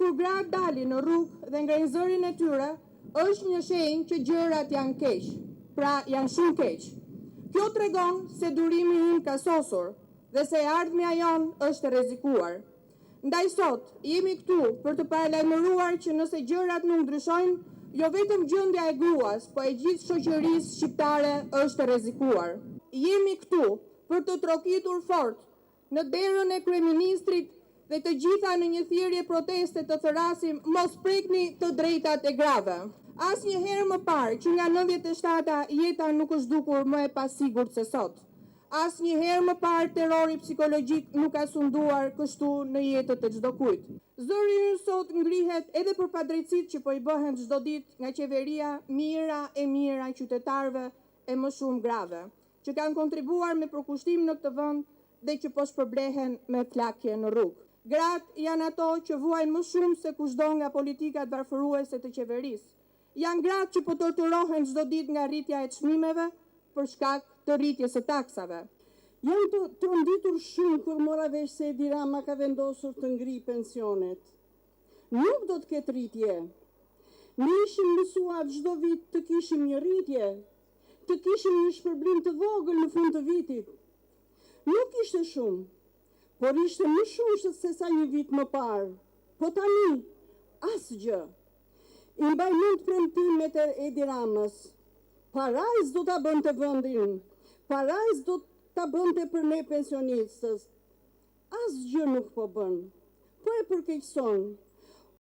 kur gratë dalin në rrugë dhe ngrenë zërin e tyre, është një shenjë që gjërat janë keq, pra janë shumë keq. Kjo tregon se durimi im ka sosur dhe se ardhmja jon është e rrezikuar. Ndaj sot, jemi këtu për të paralajmëruar që nëse gjërat nuk ndryshojnë, jo vetëm gjendja e gruas, po e gjithë shoqërisë shqiptare është e rrezikuar. Jemi këtu për të trokitur fort në derën e kryeministrit dhe të gjitha në një thirrje proteste të thërasim mos prekni të drejtat e grave. Asnjëherë më parë që nga 97-a jeta nuk është dukur më e pasigurt se sot. Asnjëherë më parë terrori psikologjik nuk ka sunduar kështu në jetët e çdo kujt. Zëri ynë sot ngrihet edhe për padrejtësitë që po i bëhen çdo ditë nga qeveria mira e qytetarëve e më shumë grave, që kanë kontribuar me përkushtim në këtë vend dhe që po shpërblehen me flakje në rrugë. Gratë janë ato që vuajnë më shumë se kushdo nga politikat varfëruese të qeverisë. Janë gratë që po torturohen çdo ditë nga rritja e çmimeve për shkak të rritjes së taksave. Jam të tronditur shumë kur mora vesh se Edi Rama ka vendosur të ngri pensionet. Nuk do të ketë rritje. Ne ishim mësuar çdo vit të kishim një rritje, të kishim një shpërblim të vogël në fund të vitit. Nuk ishte shumë, por ishte më shumë se sa një vit më parë. Po tani, asgjë. I mbaj mend premtimet e Edi Ramës. Parajs do ta bënte vendin, parajs do ta bënte për ne pensionistës. Asgjë nuk po bën, po e përkeqëson.